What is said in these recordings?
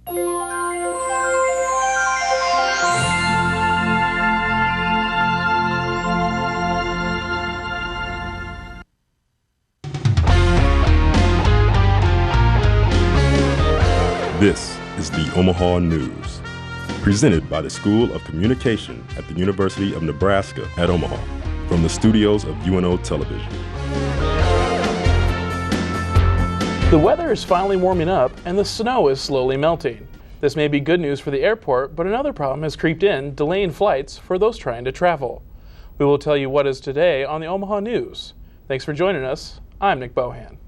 This is the Omaha News, presented by the School of Communication at the University of Nebraska at Omaha, from the studios of UNO Television. The weather is finally warming up and the snow is slowly melting. This may be good news for the airport, but another problem has creeped in, delaying flights for those trying to travel. We will tell you what is today on the Omaha News. Thanks for joining us. I'm Nick Bohan.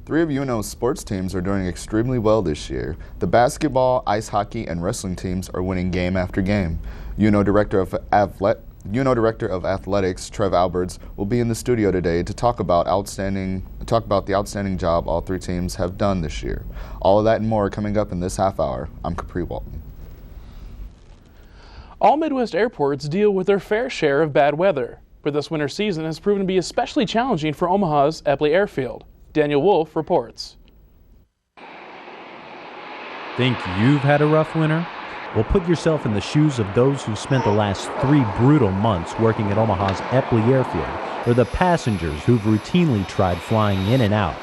3 of UNO's sports teams are doing extremely well this year. The basketball, ice hockey, and wrestling teams are winning game after game. UNO Director of Athletics, Trev Alberts, will be in the studio today to talk about the outstanding job all 3 teams have done this year. All of that and more coming up in this half hour. I'm Capri Walton. All Midwest airports deal with their fair share of bad weather, but this winter season has proven to be especially challenging for Omaha's Epley Airfield. Daniel Wolf reports. Think you've had a rough winter? Well, put yourself in the shoes of those who spent the last 3 brutal months working at Omaha's Epley Airfield, or the passengers who've routinely tried flying in and out.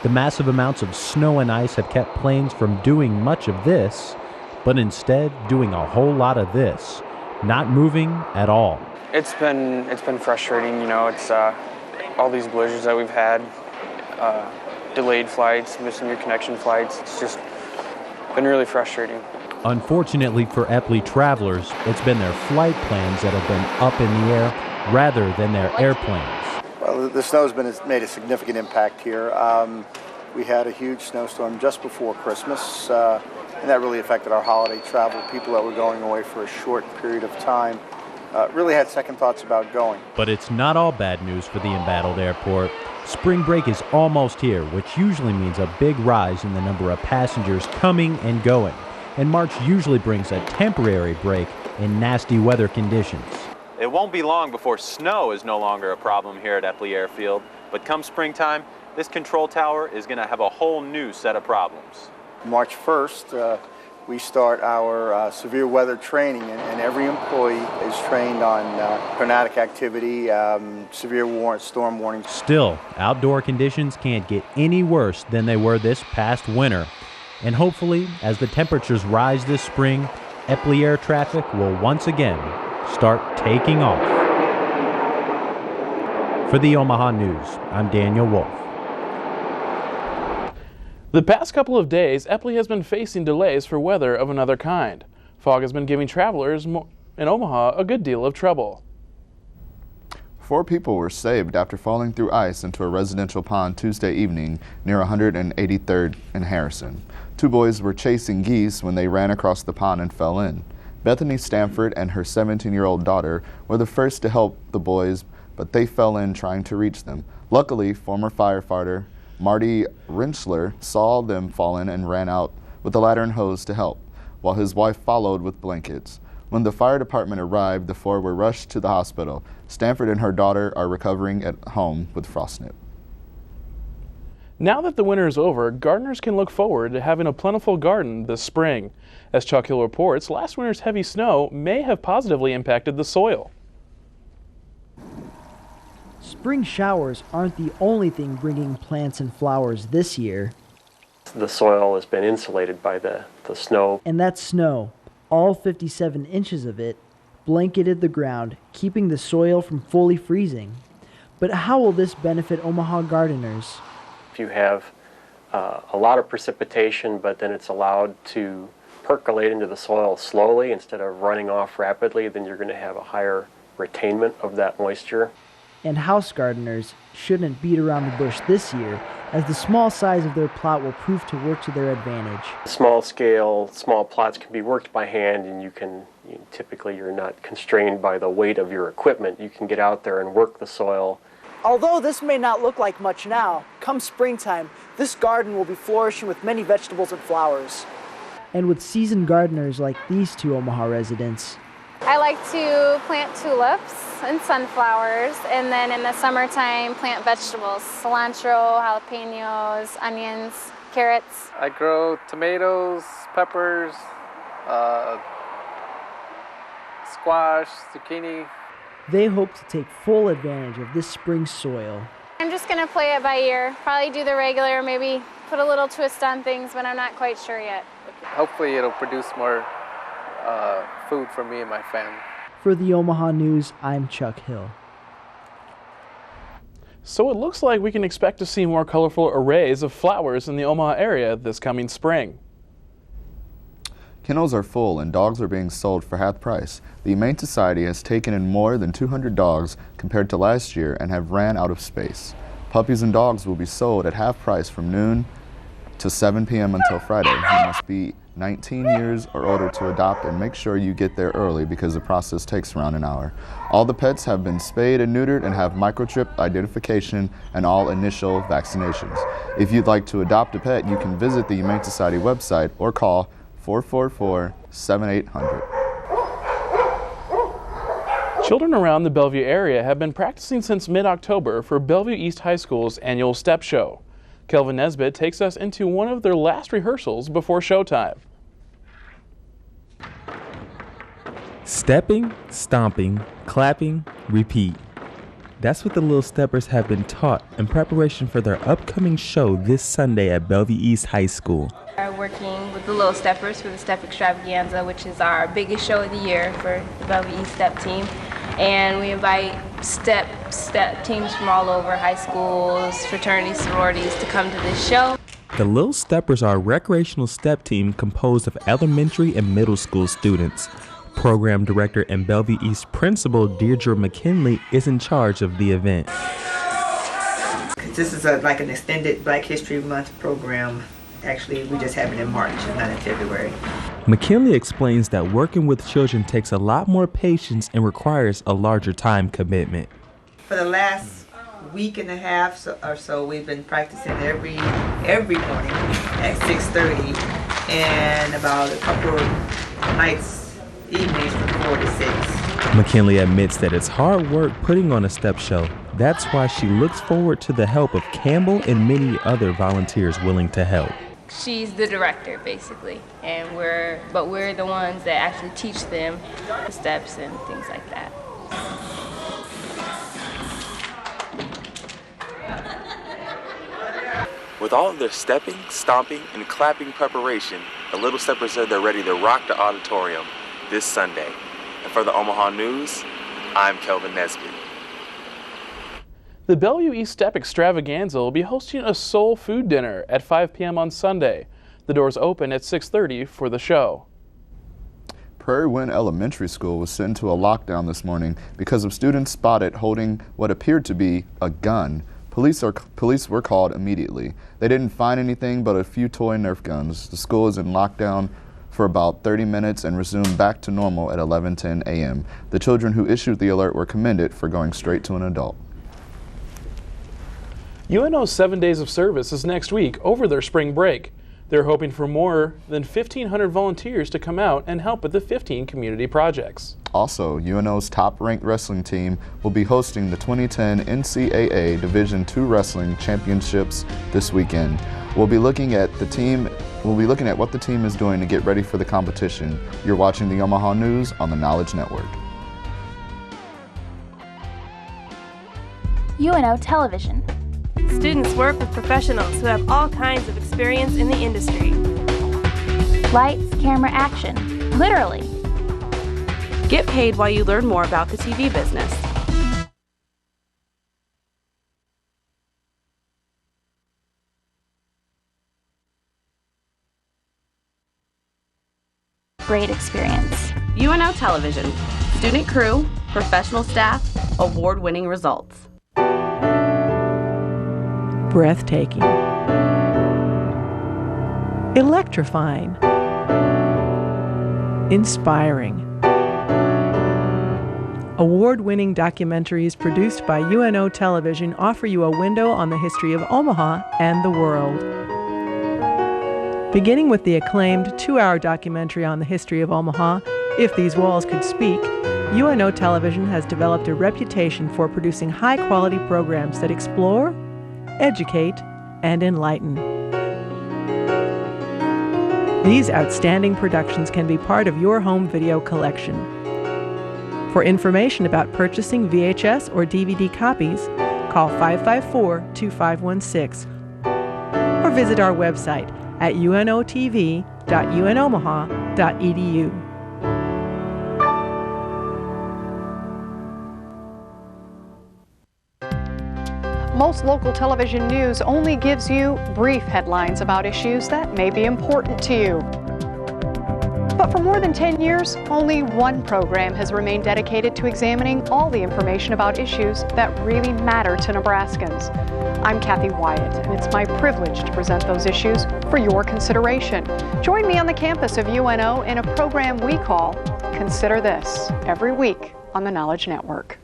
The massive amounts of snow and ice have kept planes from doing much of this, but instead doing a whole lot of this, not moving at all. It's been frustrating, it's all these blizzards that we've had. Delayed flights, missing your connection flights. It's just been really frustrating. Unfortunately for Epley travelers, it's been their flight plans that have been up in the air rather than their airplanes. Well, the snow's made a significant impact here. We had a huge snowstorm just before Christmas, and that really affected our holiday travel. People that were going away for a short period of time really had second thoughts about going. But it's not all bad news for the embattled airport. Spring break is almost here, which usually means a big rise in the number of passengers coming and going. And March usually brings a temporary break in nasty weather conditions. It won't be long before snow is no longer a problem here at Epley Airfield, but come springtime, this control tower is going to have a whole new set of problems. March 1st, we start our severe weather training, and every employee is trained on tornadic activity, severe storm warnings. Still, outdoor conditions can't get any worse than they were this past winter. And hopefully, as the temperatures rise this spring, Epley air traffic will once again start taking off. For the Omaha News, I'm Daniel Wolf. The past couple of days, Epley has been facing delays for weather of another kind. Fog has been giving travelers in Omaha a good deal of trouble. 4 people were saved after falling through ice into a residential pond Tuesday evening near 183rd and Harrison. 2 boys were chasing geese when they ran across the pond and fell in. Bethany Stanford and her 17-year-old daughter were the first to help the boys, but they fell in trying to reach them. Luckily, former firefighter Marty Rinschler saw them fall in and ran out with a ladder and hose to help, while his wife followed with blankets. When the fire department arrived, the 4 were rushed to the hospital. Stanford and her daughter are recovering at home with frostnip. Now that the winter is over, gardeners can look forward to having a plentiful garden this spring. As Chuck Hill reports, last winter's heavy snow may have positively impacted the soil. Spring showers aren't the only thing bringing plants and flowers this year. The soil has been insulated by the snow. And that snow, all 57 inches of it, blanketed the ground, keeping the soil from fully freezing. But how will this benefit Omaha gardeners? If you have a lot of precipitation, but then it's allowed to percolate into the soil slowly instead of running off rapidly, then you're going to have a higher retainment of that moisture. And house gardeners shouldn't beat around the bush this year, as the small size of their plot will prove to work to their advantage. Small scale, small plots can be worked by hand, and typically you're not constrained by the weight of your equipment. You can get out there and work the soil. Although this may not look like much now, come springtime, this garden will be flourishing with many vegetables and flowers. And with seasoned gardeners like these 2 Omaha residents. I like to plant tulips and sunflowers, and then in the summertime plant vegetables, cilantro, jalapenos, onions. carrots. I grow tomatoes, peppers, squash, zucchini. They hope to take full advantage of this spring soil. I'm just going to play it by ear. Probably do the regular, maybe put a little twist on things, but I'm not quite sure yet. Hopefully it'll produce more food for me and my family. For the Omaha News, I'm Chuck Hill. So it looks like we can expect to see more colorful arrays of flowers in the Omaha area this coming spring. Kennels are full and dogs are being sold for half price. The Humane Society has taken in more than 200 dogs compared to last year and have ran out of space. Puppies and dogs will be sold at half price from noon to 7 p.m. until Friday. You must be 19 years or older to adopt, and make sure you get there early because the process takes around an hour. All the pets have been spayed and neutered and have microchip identification and all initial vaccinations. If you'd like to adopt a pet, you can visit the Humane Society website or call 444-7800. Children around the Bellevue area have been practicing since mid-October for Bellevue East High School's annual step show. Kelvin Nesbitt takes us into one of their last rehearsals before showtime. Stepping, stomping, clapping, repeat. That's what the Little Steppers have been taught in preparation for their upcoming show this Sunday at Bellevue East High School. We're working with the Little Steppers for the Step Extravaganza, which is our biggest show of the year for the Bellevue East Step team. And we invite step teams from all over, high schools, fraternities, sororities, to come to this show. The Little Steppers are a recreational step team composed of elementary and middle school students. Program Director and Bellevue East Principal Deirdre McKinley is in charge of the event. This is like an extended Black History Month program. Actually, we just have it in March, not in February. McKinley explains that working with children takes a lot more patience and requires a larger time commitment. For the last week and a half or so, we've been practicing every morning at 6:30 and about a couple of evenings from 4 to 6. McKinley admits that it's hard work putting on a step show. That's why she looks forward to the help of Campbell and many other volunteers willing to help. She's the director, basically, and we're the ones that actually teach them the steps and things like that. With all of their stepping, stomping, and clapping preparation, the Little Steppers said they're ready to rock the auditorium this Sunday. And for the Omaha News, I'm Kelvin Nesbitt. The Bellevue East Step Extravaganza will be hosting a soul food dinner at 5 p.m. on Sunday. The doors open at 6:30 for the show. Prairie Wind Elementary School was sent into a lockdown this morning because of students spotted holding what appeared to be a gun. Police were called immediately. They didn't find anything but a few toy Nerf guns. The school is in lockdown for about 30 minutes and resumed back to normal at 11:10 a.m. The children who issued the alert were commended for going straight to an adult. UNO's 7 days of service is next week over their spring break. They're hoping for more than 1,500 volunteers to come out and help with the 15 community projects. Also, UNO's top-ranked wrestling team will be hosting the 2010 NCAA Division II Wrestling Championships this weekend. We'll be looking at what the team is doing to get ready for the competition. You're watching the Omaha News on the Knowledge Network. UNO Television. Students work with professionals who have all kinds of experience in the industry. Lights, camera, action. Literally. Get paid while you learn more about the TV business. Great experience. UNO Television. Student crew, professional staff, award-winning results. Breathtaking, electrifying, inspiring. Award-winning documentaries produced by UNO Television offer you a window on the history of Omaha and the world. Beginning with the acclaimed 2-hour documentary on the history of Omaha, If These Walls Could Speak, UNO Television has developed a reputation for producing high-quality programs that explore, educate, and enlighten. These outstanding productions can be part of your home video collection. For information about purchasing VHS or DVD copies, call 554-2516 or visit our website at unotv.unomaha.edu. Most local television news only gives you brief headlines about issues that may be important to you. But for more than 10 years, only one program has remained dedicated to examining all the information about issues that really matter to Nebraskans. I'm Kathy Wyatt, and it's my privilege to present those issues for your consideration. Join me on the campus of UNO in a program we call Consider This, every week on the Knowledge Network.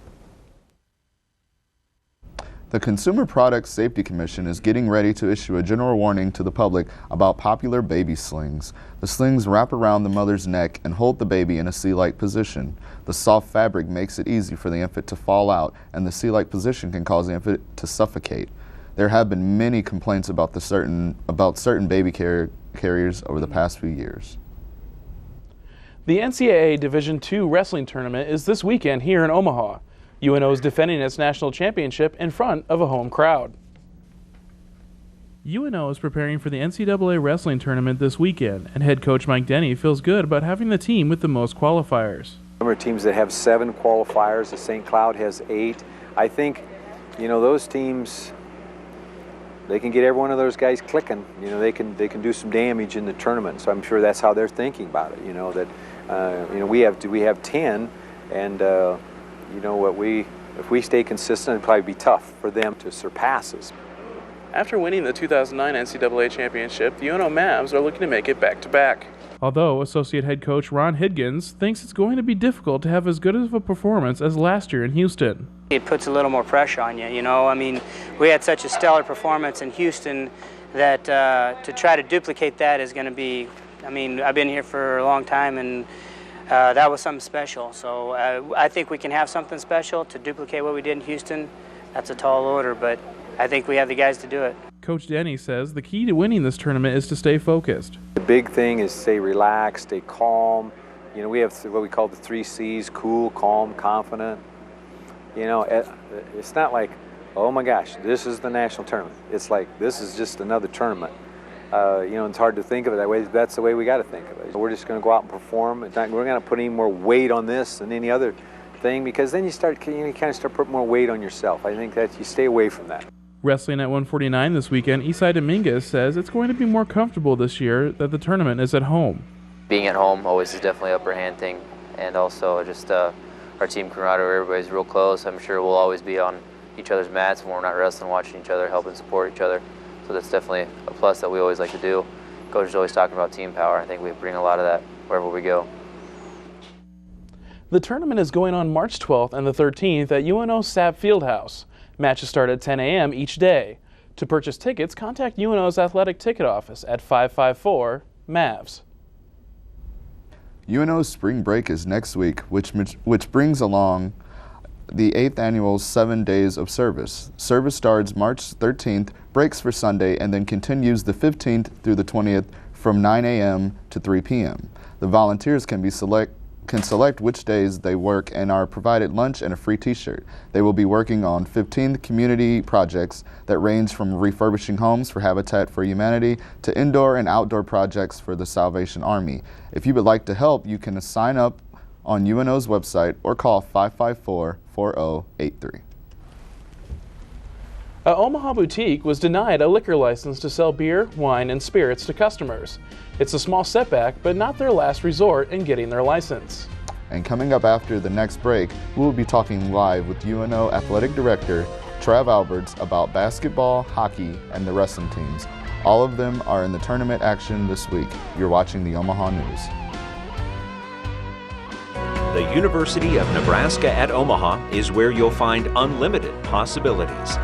The Consumer Product Safety Commission is getting ready to issue a general warning to the public about popular baby slings. The slings wrap around the mother's neck and hold the baby in a C-like position. The soft fabric makes it easy for the infant to fall out, and the C-like position can cause the infant to suffocate. There have been many complaints about certain baby carriers over the past few years. The NCAA Division II wrestling tournament is this weekend here in Omaha. UNO is defending its national championship in front of a home crowd. UNO is preparing for the NCAA wrestling tournament this weekend, and head coach Mike Denny feels good about having the team with the most qualifiers. There are teams that have 7 qualifiers. The St. Cloud has 8. I think, those teams, they can get every one of those guys clicking. They can do some damage in the tournament. So I'm sure that's how they're thinking about it. We have 10, and if we stay consistent, it'd probably be tough for them to surpass us. After winning the 2009 NCAA championship, the UNO Mavs are looking to make it back-to-back. Although associate head coach Ron Higgins thinks it's going to be difficult to have as good of a performance as last year in Houston. It puts a little more pressure on you, we had such a stellar performance in Houston that to try to duplicate that is going to be, I've been here for a long time, and that was something special. So I think we can have something special to duplicate what we did in Houston. That's a tall order, but I think we have the guys to do it. Coach Denny says the key to winning this tournament is to stay focused. The big thing is stay relaxed, stay calm. We have what we call the 3 C's: cool, calm, confident. It's not like, oh my gosh, this is the national tournament. It's like, this is just another tournament. It's hard to think of it that way. That's the way we got to think of it. We're just going to go out and perform. We're going to put any more weight on this than any other thing, because then you kind of start putting more weight on yourself. I think that you stay away from that. Wrestling at 149 this weekend, Isai Dominguez says it's going to be more comfortable this year that the tournament is at home. Being at home always is definitely an upper hand thing, and also just our team camaraderie, everybody's real close. I'm sure we'll always be on each other's mats when we're not wrestling, watching each other, helping support each other. So that's definitely a plus that we always like to do. Coach is always talking about team power. I think we bring a lot of that wherever we go. The tournament is going on March 12th and the 13th at UNO Sapp Fieldhouse. Matches start at 10 a.m. each day. To purchase tickets, contact UNO's athletic ticket office at 554-MAVS. UNO's spring break is next week, which brings along the 8th annual 7 Days of Service. Service starts March 13th, breaks for Sunday, and then continues the 15th through the 20th from 9 a.m. to 3 p.m. The volunteers can select which days they work and are provided lunch and a free t-shirt. They will be working on 15 community projects that range from refurbishing homes for Habitat for Humanity to indoor and outdoor projects for the Salvation Army. If you would like to help, you can sign up on UNO's website or call 554-4083. A Omaha boutique was denied a liquor license to sell beer, wine, and spirits to customers. It's a small setback, but not their last resort in getting their license. And coming up after the next break, we'll be talking live with UNO Athletic Director Trav Alberts about basketball, hockey, and the wrestling teams. All of them are in the tournament action this week. You're watching the Omaha News. The University of Nebraska at Omaha is where you'll find unlimited possibilities.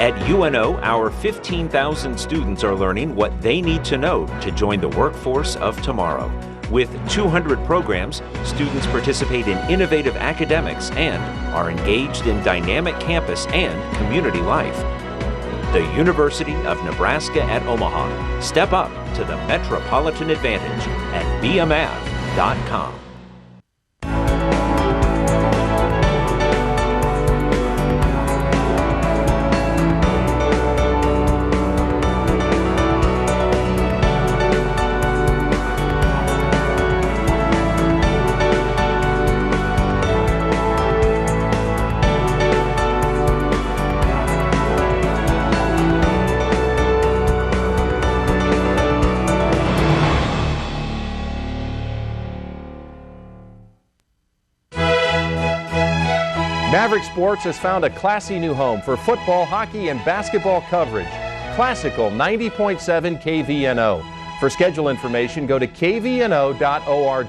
At UNO, our 15,000 students are learning what they need to know to join the workforce of tomorrow. With 200 programs, students participate in innovative academics and are engaged in dynamic campus and community life. The University of Nebraska at Omaha. Step up to the Metropolitan Advantage at bmav.com. Maverick Sports has found a classy new home for football, hockey, and basketball coverage. Classical 90.7 KVNO. For schedule information, go to kvno.org.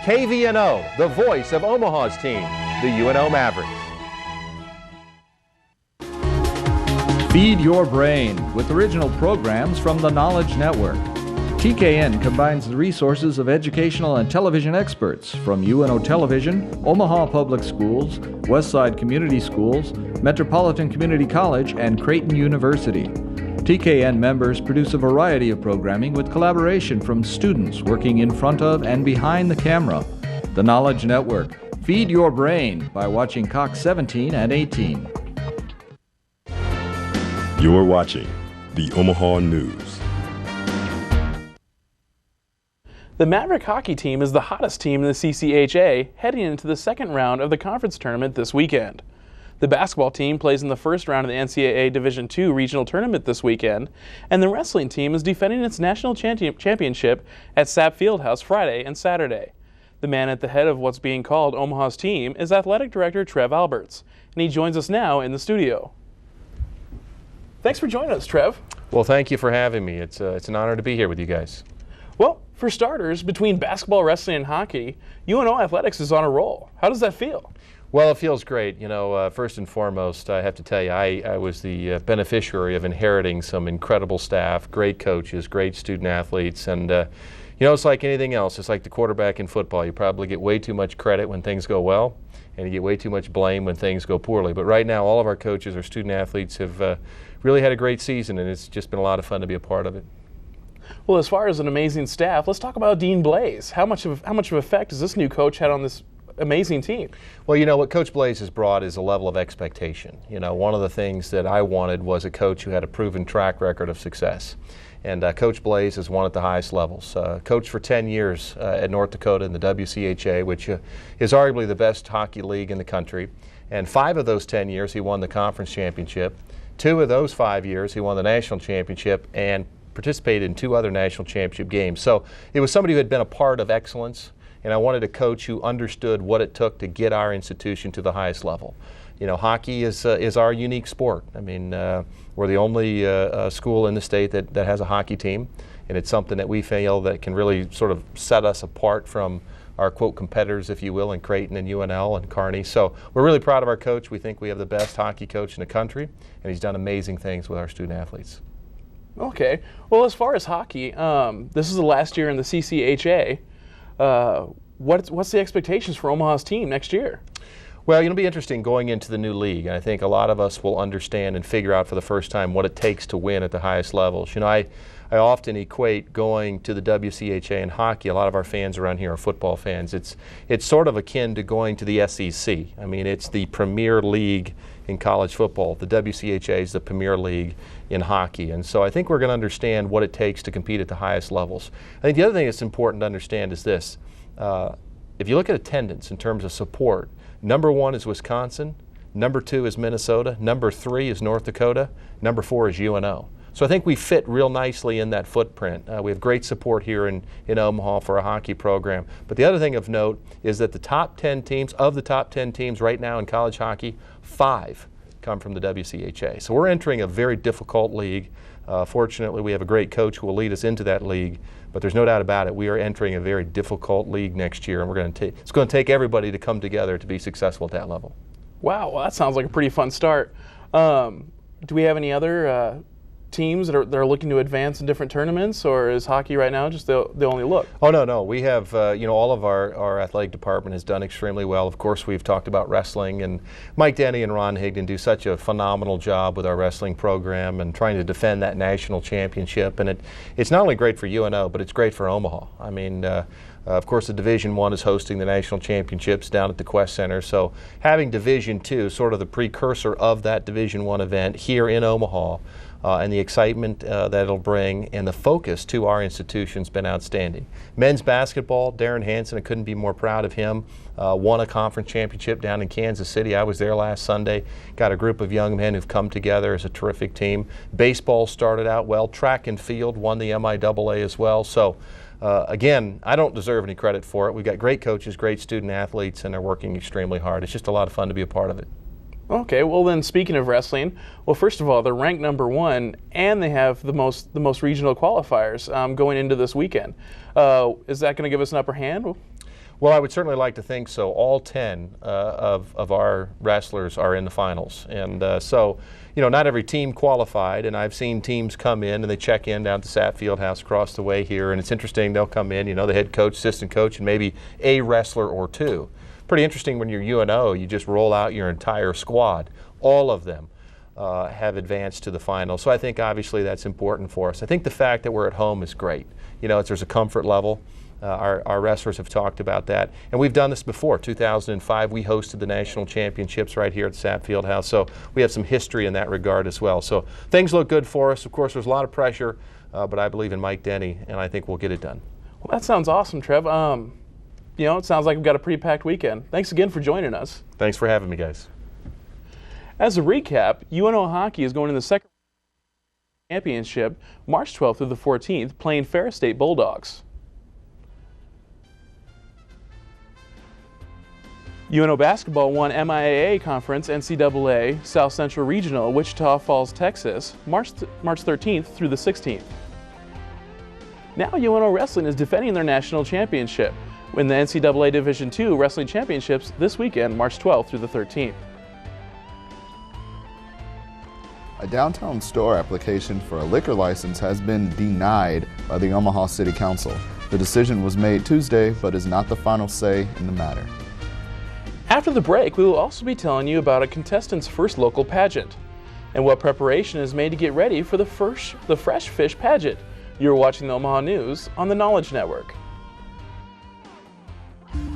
KVNO, the voice of Omaha's team, the UNO Mavericks. Feed your brain with original programs from the Knowledge Network. TKN combines the resources of educational and television experts from UNO Television, Omaha Public Schools, Westside Community Schools, Metropolitan Community College, and Creighton University. TKN members produce a variety of programming with collaboration from students working in front of and behind the camera. The Knowledge Network. Feed your brain by watching Cox 17 and 18. You're watching the Omaha News. The Maverick hockey team is the hottest team in the CCHA heading into the second round of the conference tournament this weekend. The basketball team plays in the first round of the NCAA Division II regional tournament this weekend, and the wrestling team is defending its national championship at Sapp Fieldhouse Friday and Saturday. The man at the head of what's being called Omaha's team is Athletic Director Trev Alberts, and he joins us now in the studio. Thanks for joining us, Trev. Well, thank you for having me. It's an honor to be here with you guys. Well, for starters, between basketball, wrestling, and hockey, UNO Athletics is on a roll. How does that feel? Well, it feels great. You know, first and foremost, I have to tell you, I was the beneficiary of inheriting some incredible staff, great coaches, great student athletes, and you know, it's like anything else. It's like the quarterback in football. You probably get way too much credit when things go well, and you get way too much blame when things go poorly. But right now, all of our coaches, our student athletes have really had a great season, and it's just been a lot of fun to be a part of it. Well, as far as an amazing staff, let's talk about Dean Blaze. How much of effect has this new coach had on this amazing team? Well, you know, what Coach Blaze has brought is a level of expectation. You know, one of the things that I wanted was a coach who had a proven track record of success. And Coach Blaze has won at the highest levels. Coached for 10 years at North Dakota in the WCHA, which is arguably the best hockey league in the country. And 5 of those 10 years, he won the conference championship. 2 of those 5 years, he won the national championship and participated in 2 other national championship games. So it was somebody who had been a part of excellence, and I wanted a coach who understood what it took to get our institution to the highest level. You know, hockey is our unique sport. I mean, we're the only school in the state that has a hockey team, and it's something that we feel that can really sort of set us apart from our, quote, competitors, if you will, in Creighton and UNL and Kearney. So we're really proud of our coach. We think we have the best hockey coach in the country, and he's done amazing things with our student athletes. Okay. Well, as far as hockey, this is the last year in the CCHA. What's the expectations for Omaha's team next year? Well, it'll be interesting going into the new league. I think a lot of us will understand and figure out for the first time what it takes to win at the highest levels. You know, I often equate going to the WCHA in hockey. A lot of our fans around here are football fans. It's sort of akin to going to the SEC. I mean, it's the premier league in college football. The WCHA is the premier league in hockey. And so I think we're going to understand what it takes to compete at the highest levels. I think the other thing that's important to understand is this. If you look at attendance in terms of support, number 1 is Wisconsin, number 2 is Minnesota, number 3 is North Dakota, number 4 is UNO. So I think we fit real nicely in that footprint. We have great support here in Omaha for a hockey program. But the other thing of note is that the top 10 teams, of the top 10 teams right now in college hockey, 5 come from the WCHA. So we're entering a very difficult league. Fortunately, we have a great coach who will lead us into that league. But there's no doubt about it, we are entering a very difficult league next year, and it's going to take everybody to come together to be successful at that level. Wow, well, that sounds like a pretty fun start. Do we have any other teams that are looking to advance in different tournaments, or is hockey right now just the only look? Oh, no. We have, all of our athletic department has done extremely well. Of course, we've talked about wrestling, and Mike Denny and Ron Higdon do such a phenomenal job with our wrestling program and trying to defend that national championship. And it's not only great for UNO, but it's great for Omaha. I mean, of course, the Division I is hosting the national championships down at the Quest Center. So having Division II, sort of the precursor of that Division I event here in Omaha, and the excitement that it'll bring and the focus to our institution's been outstanding. Men's basketball, Darren Hansen, I couldn't be more proud of him, won a conference championship down in Kansas City. I was there last Sunday. Got a group of young men who've come together as a terrific team. Baseball started out well. Track and field won the MIAA as well. So again, I don't deserve any credit for it. We've got great coaches, great student athletes, and they're working extremely hard. It's just a lot of fun to be a part of it. Okay, well then, speaking of wrestling, well, first of all, they're ranked #1, and they have the most regional qualifiers going into this weekend. Is that going to give us an upper hand? Well, I would certainly like to think so. All 10 of our wrestlers are in the finals, and so not every team qualified. And I've seen teams come in and they check in down at the Sapp Fieldhouse across the way here, and it's interesting. They'll come in, the head coach, assistant coach, and maybe a wrestler or two. Pretty interesting when you're UNO, you just roll out your entire squad. All of them have advanced to the final. So I think obviously that's important for us. I think the fact that we're at home is great. There's a comfort level. Our wrestlers have talked about that. And we've done this before. 2005, we hosted the national championships right here at the Sapp Fieldhouse. So we have some history in that regard as well. So things look good for us. Of course, there's a lot of pressure, but I believe in Mike Denny, and I think we'll get it done. Well, that sounds awesome, Trev. It sounds like we've got a pretty packed weekend. Thanks again for joining us. Thanks for having me, guys. As a recap, UNO hockey is going in the second championship March 12th through the 14th, playing Ferris State Bulldogs. UNO basketball won MIAA Conference NCAA South Central Regional, Wichita Falls, Texas, March 13th through the 16th. Now UNO Wrestling is defending their national championship in the NCAA Division II Wrestling Championships this weekend, March 12th through the 13th. A downtown store application for a liquor license has been denied by the Omaha City Council. The decision was made Tuesday, but is not the final say in the matter. After the break, we will also be telling you about a contestant's first local pageant and what preparation is made to get ready for the Fresh Fish pageant. You're watching the Omaha News on the Knowledge Network.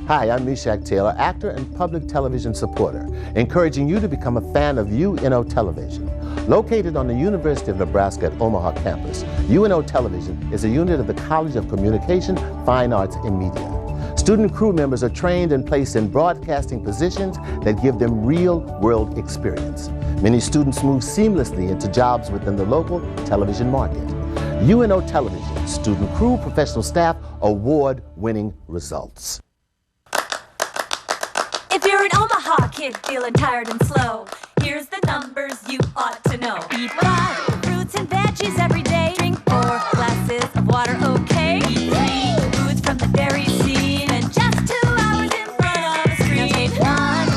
Hi, I'm Meshach Taylor, actor and public television supporter, encouraging you to become a fan of UNO Television. Located on the University of Nebraska at Omaha campus, UNO Television is a unit of the College of Communication, Fine Arts, and Media. Student crew members are trained and placed in broadcasting positions that give them real-world experience. Many students move seamlessly into jobs within the local television market. UNO Television, student crew, professional staff, award-winning results. If you're an Omaha kid feeling tired and slow, here's the numbers you ought to know. Eat water, fruits and veggies every day. Drink 4 glasses of water, okay? Eat 3 foods from the dairy scene. And just 2 hours in front of a screen. Now take 1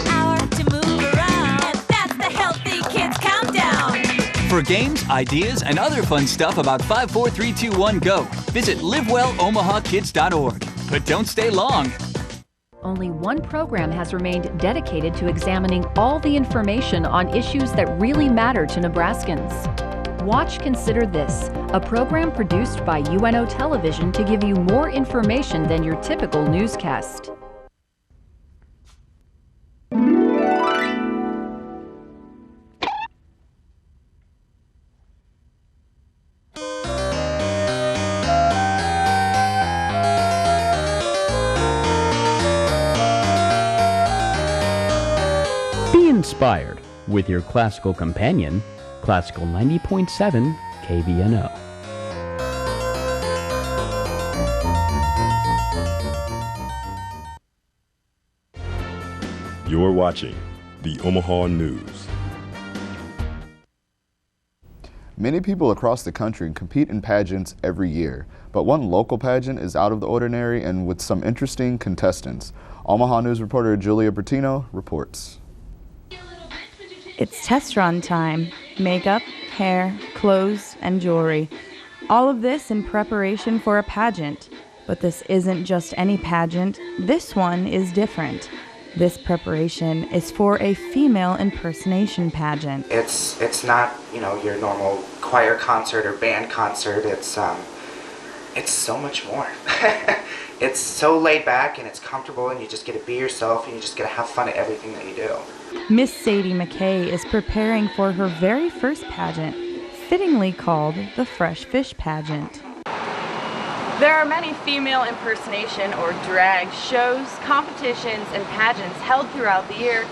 hour to move around. And that's the Healthy Kids Countdown. For games, ideas, and other fun stuff about 5, 4, 3, 2, 1, go. Visit livewellomahkids.org. But don't stay long. Only one program has remained dedicated to examining all the information on issues that really matter to Nebraskans. Watch Consider This, a program produced by UNO Television to give you more information than your typical newscast. Inspired with your classical companion, Classical 90.7 KVNO. You're watching the Omaha News. Many people across the country compete in pageants every year, but one local pageant is out of the ordinary and with some interesting contestants. Omaha News reporter Julia Bertino reports. It's test run time. Makeup, hair, clothes, and jewelry. All of this in preparation for a pageant. But this isn't just any pageant. This one is different. This preparation is for a female impersonation pageant. It's not, your normal choir concert or band concert. It's so much more. It's so laid back and it's comfortable, and you just get to be yourself, and you just get to have fun at everything that you do. Miss Sadie McKay is preparing for her very first pageant, fittingly called the Fresh Fish Pageant. There are many female impersonation or drag shows, competitions, and pageants held throughout the year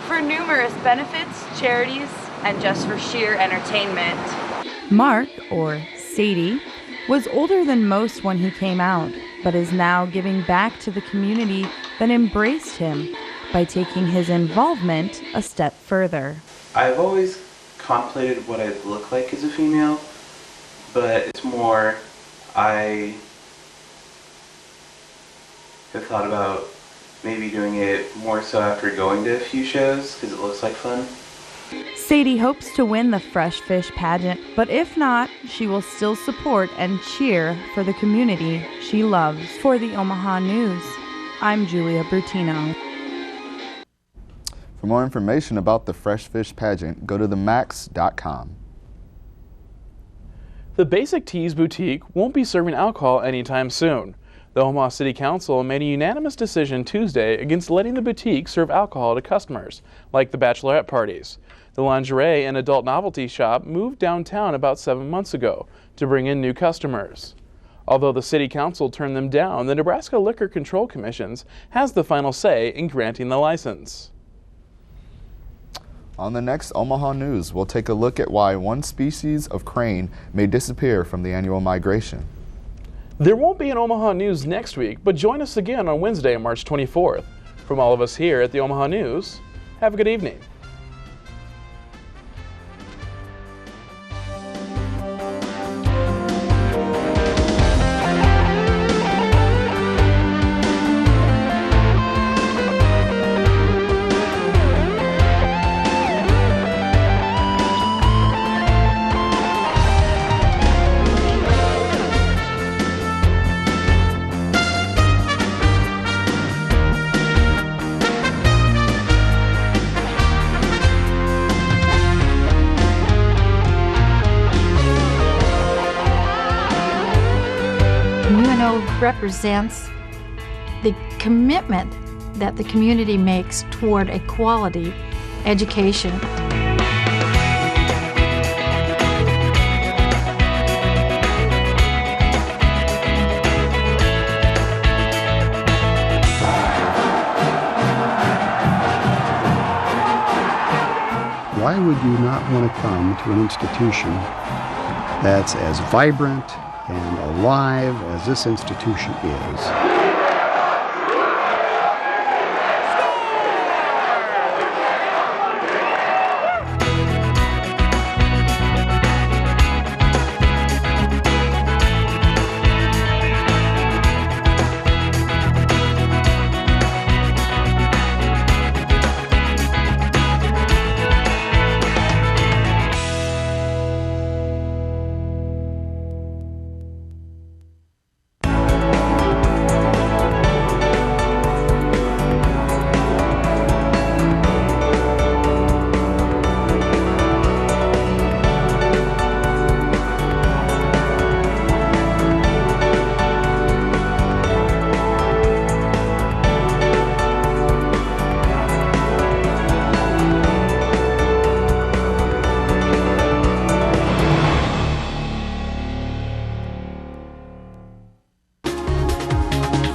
for numerous benefits, charities, and just for sheer entertainment. Mark, or Sadie, was older than most when he came out, but is now giving back to the community that embraced him by taking his involvement a step further. I've always contemplated what I'd look like as a female, but it's more I have thought about maybe doing it more so after going to a few shows because it looks like fun. Sadie hopes to win the Fresh Fish Pageant, but if not, she will still support and cheer for the community she loves. For the Omaha News, I'm Julia Bertino. For more information about the Fresh Fish Pageant, go to themax.com. The Basic Teas Boutique won't be serving alcohol anytime soon. The Omaha City Council made a unanimous decision Tuesday against letting the boutique serve alcohol to customers, like the bachelorette parties. The lingerie and adult novelty shop moved downtown about 7 months ago to bring in new customers. Although the City Council turned them down, the Nebraska Liquor Control Commission has the final say in granting the license. On the next Omaha News, we'll take a look at why one species of crane may disappear from the annual migration. There won't be an Omaha News next week, but join us again on Wednesday, March 24th. From all of us here at the Omaha News, have a good evening. Represents the commitment that the community makes toward a quality education. Why would you not want to come to an institution that's as vibrant and alive as this institution is?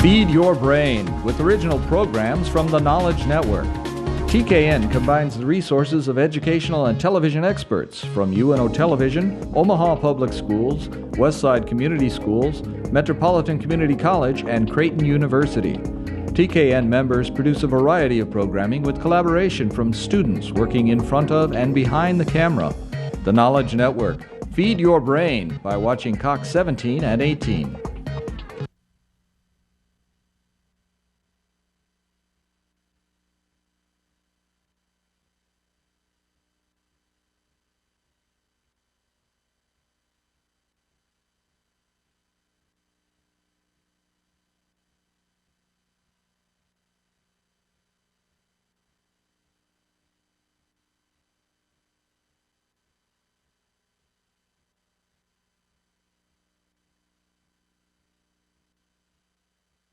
Feed your brain with original programs from the Knowledge Network. TKN combines the resources of educational and television experts from UNO Television, Omaha Public Schools, Westside Community Schools, Metropolitan Community College, and Creighton University. TKN members produce a variety of programming with collaboration from students working in front of and behind the camera. The Knowledge Network. Feed your brain by watching Cox 17 and 18.